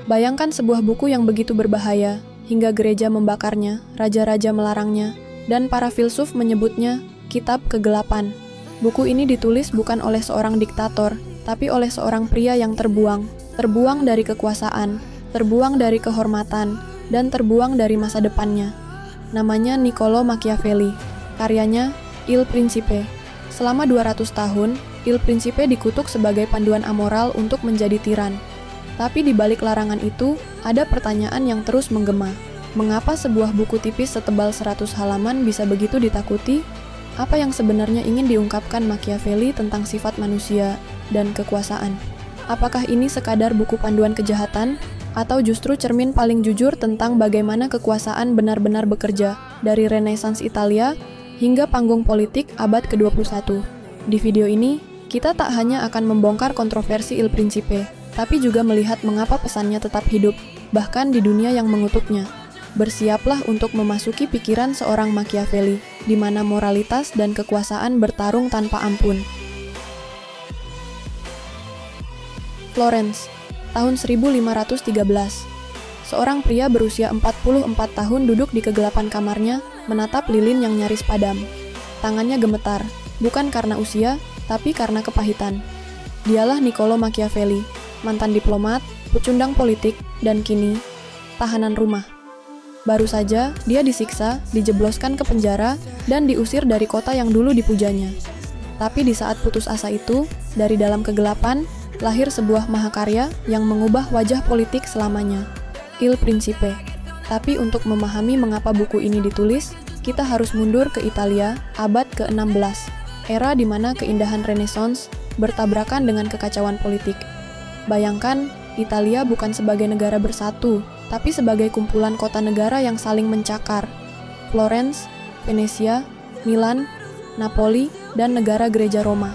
Bayangkan sebuah buku yang begitu berbahaya, hingga gereja membakarnya, raja-raja melarangnya, dan para filsuf menyebutnya kitab kegelapan. Buku ini ditulis bukan oleh seorang diktator, tapi oleh seorang pria yang terbuang dari kekuasaan, terbuang dari kehormatan, dan terbuang dari masa depannya. Namanya Niccolo Machiavelli. Karyanya Il Principe. Selama 200 tahun, Il Principe dikutuk sebagai panduan amoral untuk menjadi tiran. Tapi di balik larangan itu, ada pertanyaan yang terus menggema. Mengapa sebuah buku tipis setebal 100 halaman bisa begitu ditakuti? Apa yang sebenarnya ingin diungkapkan Machiavelli tentang sifat manusia dan kekuasaan? Apakah ini sekadar buku panduan kejahatan, atau justru cermin paling jujur tentang bagaimana kekuasaan benar-benar bekerja dari Renaissance Italia hingga panggung politik abad ke-21? Di video ini, kita tak hanya akan membongkar kontroversi Il Principe, tapi juga melihat mengapa pesannya tetap hidup, bahkan di dunia yang mengutuknya. Bersiaplah untuk memasuki pikiran seorang Machiavelli, di mana moralitas dan kekuasaan bertarung tanpa ampun. Florence, tahun 1513. Seorang pria berusia 44 tahun duduk di kegelapan kamarnya, menatap lilin yang nyaris padam. Tangannya gemetar, bukan karena usia, tapi karena kepahitan. Dialah Niccolo Machiavelli, mantan diplomat, pecundang politik, dan kini tahanan rumah. Baru saja, dia disiksa, dijebloskan ke penjara, dan diusir dari kota yang dulu dipujanya. Tapi di saat putus asa itu, dari dalam kegelapan, lahir sebuah mahakarya yang mengubah wajah politik selamanya, Il Principe. Tapi untuk memahami mengapa buku ini ditulis, kita harus mundur ke Italia abad ke-16, era di mana keindahan Renaissance bertabrakan dengan kekacauan politik. Bayangkan, Italia bukan sebagai negara bersatu, tapi sebagai kumpulan kota negara yang saling mencakar. Florence, Venesia, Milan, Napoli, dan negara gereja Roma.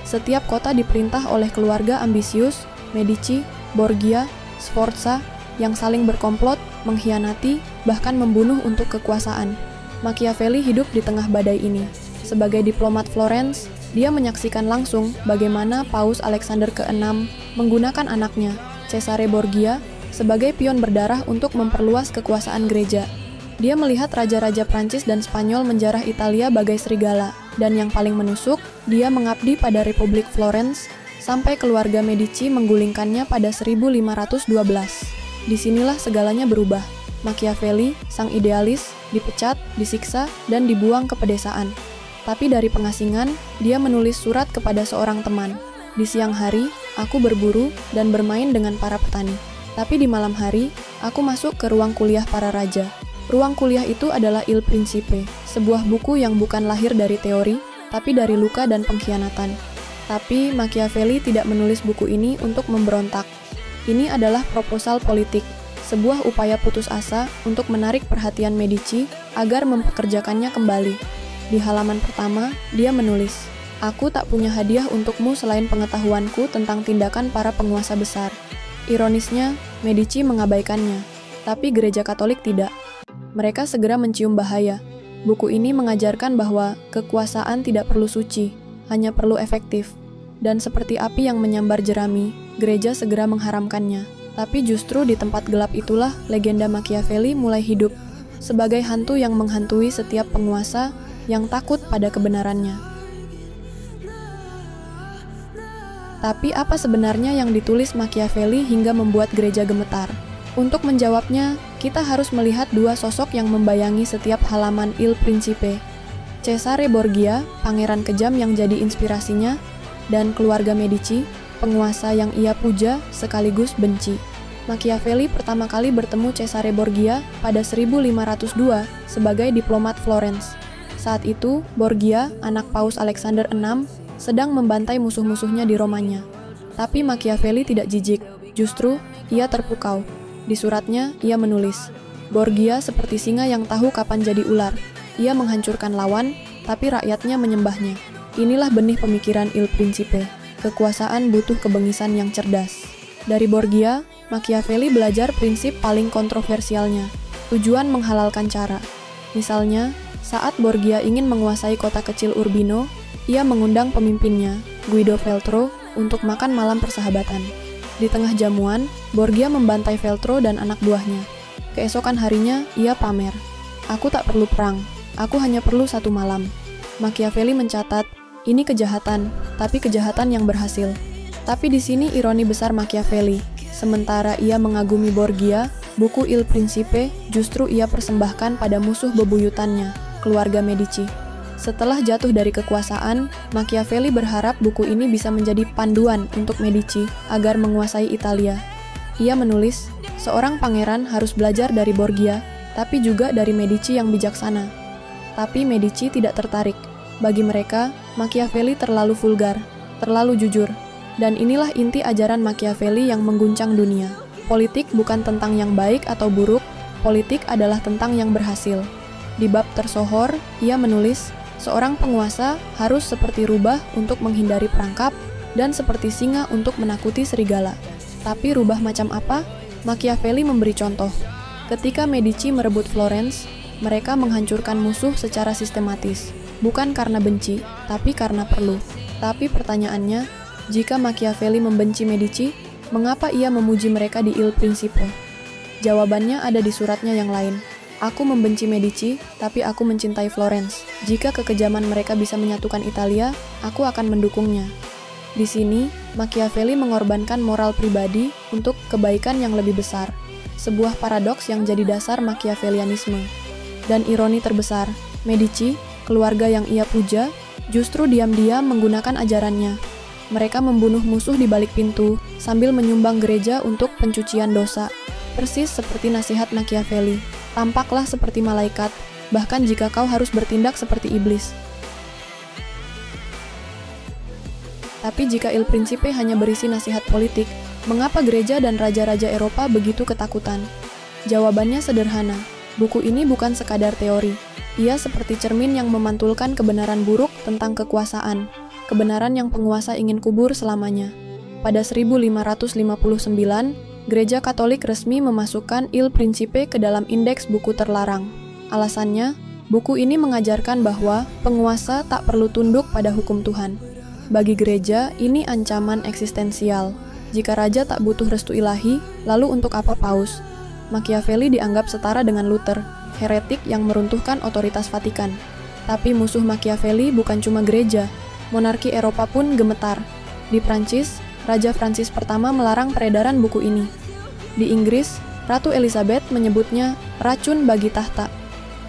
Setiap kota diperintah oleh keluarga ambisius, Medici, Borgia, Sforza, yang saling berkomplot, mengkhianati, bahkan membunuh untuk kekuasaan. Machiavelli hidup di tengah badai ini. Sebagai diplomat Florence, dia menyaksikan langsung bagaimana Paus Alexander ke-6 menggunakan anaknya, Cesare Borgia, sebagai pion berdarah untuk memperluas kekuasaan gereja. Dia melihat raja-raja Prancis dan Spanyol menjarah Italia bagai serigala, dan yang paling menusuk, dia mengabdi pada Republik Florence, sampai keluarga Medici menggulingkannya pada 1512. Disinilah segalanya berubah. Machiavelli, sang idealis, dipecat, disiksa, dan dibuang ke pedesaan. Tapi dari pengasingan, dia menulis surat kepada seorang teman. Di siang hari, aku berburu dan bermain dengan para petani. Tapi di malam hari, aku masuk ke ruang kuliah para raja. Ruang kuliah itu adalah Il Principe, sebuah buku yang bukan lahir dari teori, tapi dari luka dan pengkhianatan. Tapi Machiavelli tidak menulis buku ini untuk memberontak. Ini adalah proposal politik, sebuah upaya putus asa untuk menarik perhatian Medici agar mempekerjakannya kembali. Di halaman pertama, dia menulis, "Aku tak punya hadiah untukmu selain pengetahuanku tentang tindakan para penguasa besar." Ironisnya, Medici mengabaikannya, tapi gereja Katolik tidak. Mereka segera mencium bahaya. Buku ini mengajarkan bahwa kekuasaan tidak perlu suci, hanya perlu efektif. Dan seperti api yang menyambar jerami, gereja segera mengharamkannya. Tapi justru di tempat gelap itulah legenda Machiavelli mulai hidup, sebagai hantu yang menghantui setiap penguasa yang takut pada kebenarannya. Tapi apa sebenarnya yang ditulis Machiavelli hingga membuat gereja gemetar? Untuk menjawabnya, kita harus melihat dua sosok yang membayangi setiap halaman Il Principe. Cesare Borgia, pangeran kejam yang jadi inspirasinya, dan keluarga Medici, penguasa yang ia puja sekaligus benci. Machiavelli pertama kali bertemu Cesare Borgia pada 1502 sebagai diplomat Florence. Saat itu, Borgia, anak Paus Alexander VI, sedang membantai musuh-musuhnya di Romanya. Tapi Machiavelli tidak jijik, justru ia terpukau. Di suratnya, ia menulis, "Borgia seperti singa yang tahu kapan jadi ular. Ia menghancurkan lawan, tapi rakyatnya menyembahnya." Inilah benih pemikiran Il Principe. Kekuasaan butuh kebengisan yang cerdas. Dari Borgia, Machiavelli belajar prinsip paling kontroversialnya, tujuan menghalalkan cara. Misalnya, saat Borgia ingin menguasai kota kecil Urbino, ia mengundang pemimpinnya, Guido Veltro, untuk makan malam persahabatan. Di tengah jamuan, Borgia membantai Veltro dan anak buahnya. Keesokan harinya, ia pamer. Aku tak perlu perang, aku hanya perlu 1 malam. Machiavelli mencatat, ini kejahatan, tapi kejahatan yang berhasil. Tapi di sini ironi besar Machiavelli. Sementara ia mengagumi Borgia, buku Il Principe justru ia persembahkan pada musuh bebuyutannya, keluarga Medici. Setelah jatuh dari kekuasaan, Machiavelli berharap buku ini bisa menjadi panduan untuk Medici agar menguasai Italia. Ia menulis, seorang pangeran harus belajar dari Borgia, tapi juga dari Medici yang bijaksana. Tapi Medici tidak tertarik. Bagi mereka, Machiavelli terlalu vulgar, terlalu jujur. Dan inilah inti ajaran Machiavelli yang mengguncang dunia. Politik bukan tentang yang baik atau buruk, politik adalah tentang yang berhasil. Di bab tersohor, ia menulis, seorang penguasa harus seperti rubah untuk menghindari perangkap dan seperti singa untuk menakuti serigala. Tapi rubah macam apa? Machiavelli memberi contoh. Ketika Medici merebut Florence, mereka menghancurkan musuh secara sistematis. Bukan karena benci, tapi karena perlu. Tapi pertanyaannya, jika Machiavelli membenci Medici, mengapa ia memuji mereka di Il Principe? Jawabannya ada di suratnya yang lain. Aku membenci Medici, tapi aku mencintai Florence. Jika kekejaman mereka bisa menyatukan Italia, aku akan mendukungnya. Di sini, Machiavelli mengorbankan moral pribadi untuk kebaikan yang lebih besar. Sebuah paradoks yang jadi dasar Machiavellianisme. Dan ironi terbesar, Medici, keluarga yang ia puja, justru diam-diam menggunakan ajarannya. Mereka membunuh musuh di balik pintu, sambil menyumbang gereja untuk pencucian dosa. Persis seperti nasihat Machiavelli, tampaklah seperti malaikat, bahkan jika kau harus bertindak seperti iblis. Tapi jika Il Principe hanya berisi nasihat politik, mengapa gereja dan raja-raja Eropa begitu ketakutan? Jawabannya sederhana, buku ini bukan sekadar teori. Ia seperti cermin yang memantulkan kebenaran buruk tentang kekuasaan. Kebenaran yang penguasa ingin kubur selamanya. Pada 1559, Gereja Katolik resmi memasukkan Il Principe ke dalam indeks buku terlarang. Alasannya, buku ini mengajarkan bahwa penguasa tak perlu tunduk pada hukum Tuhan. Bagi gereja, ini ancaman eksistensial. Jika raja tak butuh restu ilahi, lalu untuk apa paus? Machiavelli dianggap setara dengan Luther, heretik yang meruntuhkan otoritas Vatikan. Tapi musuh Machiavelli bukan cuma gereja, monarki Eropa pun gemetar. Di Prancis, Raja Francis pertama melarang peredaran buku ini. Di Inggris, Ratu Elizabeth menyebutnya racun bagi tahta.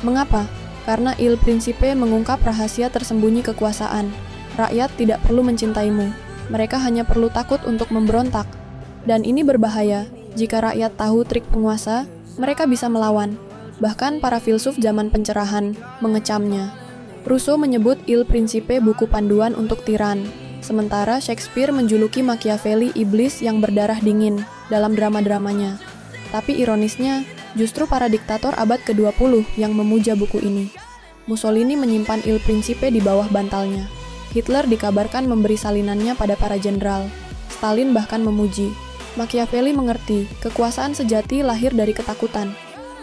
Mengapa? Karena Il Principe mengungkap rahasia tersembunyi kekuasaan. Rakyat tidak perlu mencintaimu. Mereka hanya perlu takut untuk memberontak. Dan ini berbahaya. Jika rakyat tahu trik penguasa, mereka bisa melawan. Bahkan para filsuf zaman pencerahan mengecamnya. Rousseau menyebut Il Principe buku panduan untuk tiran, sementara Shakespeare menjuluki Machiavelli iblis yang berdarah dingin dalam drama-dramanya. Tapi ironisnya, justru para diktator abad ke-20 yang memuja buku ini. Mussolini menyimpan Il Principe di bawah bantalnya. Hitler dikabarkan memberi salinannya pada para jenderal. Stalin bahkan memuji. Machiavelli mengerti, kekuasaan sejati lahir dari ketakutan.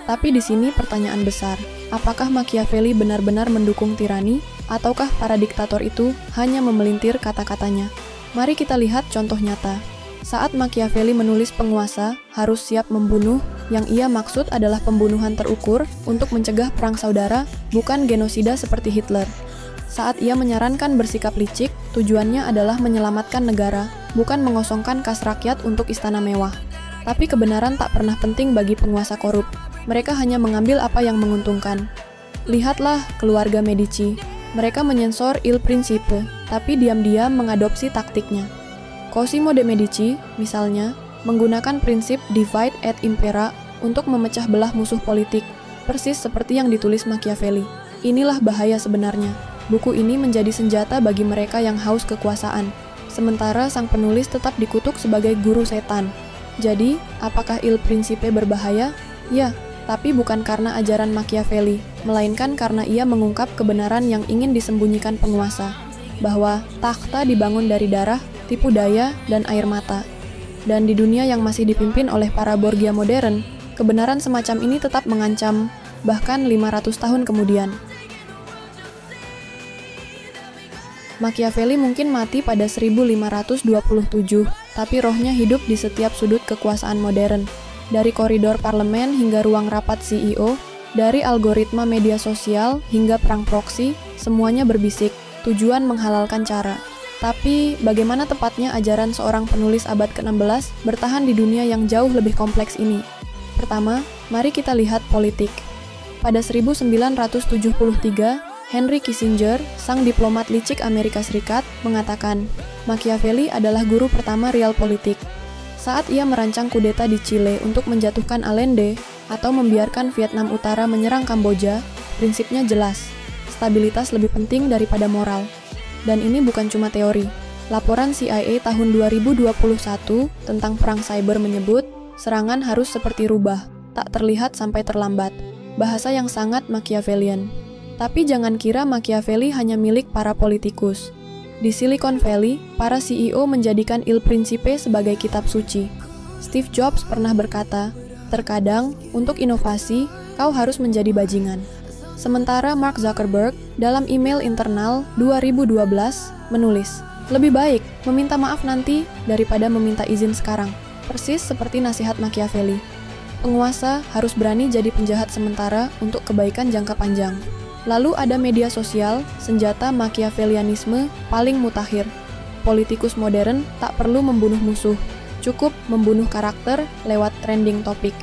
Tapi di sini pertanyaan besar, apakah Machiavelli benar-benar mendukung tirani, ataukah para diktator itu hanya memelintir kata-katanya? Mari kita lihat contoh nyata. Saat Machiavelli menulis penguasa harus siap membunuh, yang ia maksud adalah pembunuhan terukur untuk mencegah perang saudara, bukan genosida seperti Hitler. Saat ia menyarankan bersikap licik, tujuannya adalah menyelamatkan negara, bukan mengosongkan kas rakyat untuk istana mewah. Tapi kebenaran tak pernah penting bagi penguasa korup. Mereka hanya mengambil apa yang menguntungkan. Lihatlah keluarga Medici. Mereka menyensor Il Principe, tapi diam-diam mengadopsi taktiknya. Cosimo de' Medici, misalnya, menggunakan prinsip divide et impera untuk memecah belah musuh politik, persis seperti yang ditulis Machiavelli. Inilah bahaya sebenarnya. Buku ini menjadi senjata bagi mereka yang haus kekuasaan, sementara sang penulis tetap dikutuk sebagai guru setan. Jadi, apakah Il Principe berbahaya? Ya, tapi bukan karena ajaran Machiavelli, melainkan karena ia mengungkap kebenaran yang ingin disembunyikan penguasa, bahwa takhta dibangun dari darah, tipu daya, dan air mata. Dan di dunia yang masih dipimpin oleh para Borgia modern, kebenaran semacam ini tetap mengancam, bahkan 500 tahun kemudian. Machiavelli mungkin mati pada 1527, tapi rohnya hidup di setiap sudut kekuasaan modern. Dari koridor parlemen hingga ruang rapat CEO, dari algoritma media sosial hingga perang proksi, semuanya berbisik, tujuan menghalalkan cara. Tapi, bagaimana tepatnya ajaran seorang penulis abad ke-16 bertahan di dunia yang jauh lebih kompleks ini? Pertama, mari kita lihat politik. Pada 1973, Henry Kissinger, sang diplomat licik Amerika Serikat, mengatakan, Machiavelli adalah guru pertama real politik. Saat ia merancang kudeta di Chile untuk menjatuhkan Allende atau membiarkan Vietnam Utara menyerang Kamboja, prinsipnya jelas, stabilitas lebih penting daripada moral. Dan ini bukan cuma teori. Laporan CIA tahun 2021 tentang perang cyber menyebut, serangan harus seperti rubah, tak terlihat sampai terlambat. Bahasa yang sangat Machiavellian. Tapi jangan kira Machiavelli hanya milik para politikus. Di Silicon Valley, para CEO menjadikan Il Principe sebagai kitab suci. Steve Jobs pernah berkata, terkadang, untuk inovasi, kau harus menjadi bajingan. Sementara Mark Zuckerberg, dalam email internal 2012, menulis, lebih baik meminta maaf nanti daripada meminta izin sekarang. Persis seperti nasihat Machiavelli. Penguasa harus berani jadi penjahat sementara untuk kebaikan jangka panjang. Lalu ada media sosial, senjata Machiavellianisme paling mutakhir. Politikus modern tak perlu membunuh musuh, cukup membunuh karakter lewat trending topik.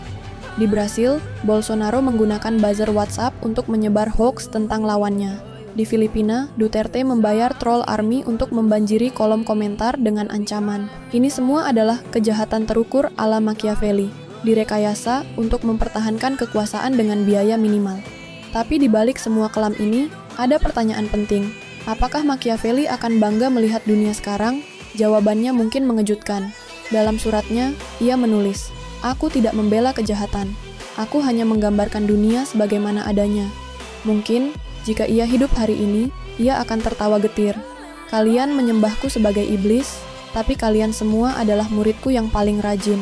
Di Brasil, Bolsonaro menggunakan buzzer WhatsApp untuk menyebar hoax tentang lawannya. Di Filipina, Duterte membayar troll army untuk membanjiri kolom komentar dengan ancaman. Ini semua adalah kejahatan terukur ala Machiavelli, direkayasa untuk mempertahankan kekuasaan dengan biaya minimal. Tapi di balik semua kelam ini, ada pertanyaan penting. Apakah Machiavelli akan bangga melihat dunia sekarang? Jawabannya mungkin mengejutkan. Dalam suratnya, ia menulis, aku tidak membela kejahatan. Aku hanya menggambarkan dunia sebagaimana adanya. Mungkin, jika ia hidup hari ini, ia akan tertawa getir. Kalian menyembahku sebagai iblis, tapi kalian semua adalah muridku yang paling rajin.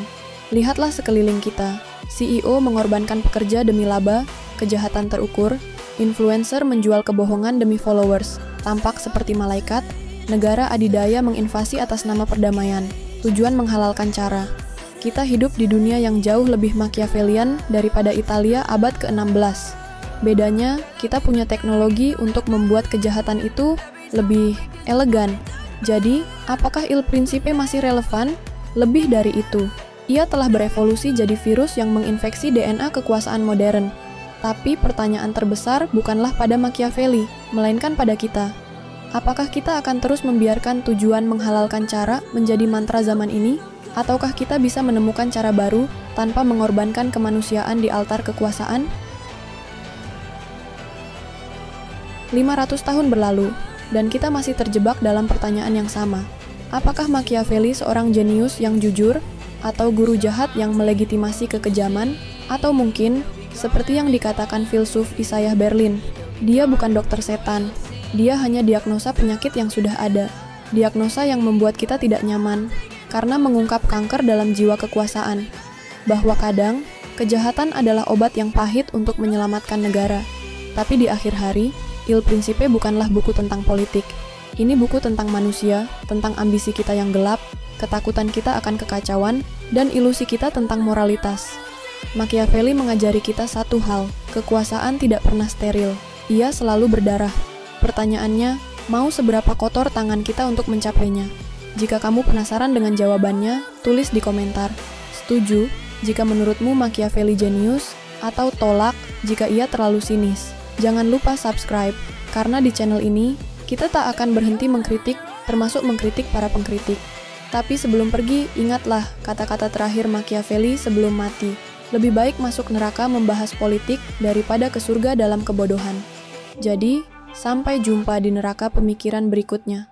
Lihatlah sekeliling kita. CEO mengorbankan pekerja demi laba, kejahatan terukur, influencer menjual kebohongan demi followers, tampak seperti malaikat, negara adidaya menginvasi atas nama perdamaian, tujuan menghalalkan cara. Kita hidup di dunia yang jauh lebih Machiavellian daripada Italia abad ke-16. Bedanya, kita punya teknologi untuk membuat kejahatan itu lebih elegan. Jadi, apakah Il Principe masih relevan? Lebih dari itu. Ia telah berevolusi jadi virus yang menginfeksi DNA kekuasaan modern. Tapi pertanyaan terbesar bukanlah pada Machiavelli, melainkan pada kita. Apakah kita akan terus membiarkan tujuan menghalalkan cara menjadi mantra zaman ini? Ataukah kita bisa menemukan cara baru tanpa mengorbankan kemanusiaan di altar kekuasaan? 500 tahun berlalu, dan kita masih terjebak dalam pertanyaan yang sama. Apakah Machiavelli seorang jenius yang jujur, atau guru jahat yang melegitimasi kekejaman, atau mungkin, seperti yang dikatakan filsuf Isaiah Berlin, dia bukan dokter setan, dia hanya diagnosa penyakit yang sudah ada, diagnosa yang membuat kita tidak nyaman, karena mengungkap kanker dalam jiwa kekuasaan, bahwa kadang, kejahatan adalah obat yang pahit untuk menyelamatkan negara. Tapi di akhir hari, Il Principe bukanlah buku tentang politik. Ini buku tentang manusia, tentang ambisi kita yang gelap, ketakutan kita akan kekacauan, dan ilusi kita tentang moralitas. Machiavelli mengajari kita satu hal, kekuasaan tidak pernah steril. Ia selalu berdarah. Pertanyaannya, mau seberapa kotor tangan kita untuk mencapainya? Jika kamu penasaran dengan jawabannya, tulis di komentar. Setuju jika menurutmu Machiavelli jenius, atau tolak jika ia terlalu sinis. Jangan lupa subscribe, karena di channel ini, kita tak akan berhenti mengkritik, termasuk mengkritik para pengkritik. Tapi sebelum pergi, ingatlah kata-kata terakhir Machiavelli sebelum mati. Lebih baik masuk neraka membahas politik daripada ke surga dalam kebodohan. Jadi, sampai jumpa di neraka pemikiran berikutnya.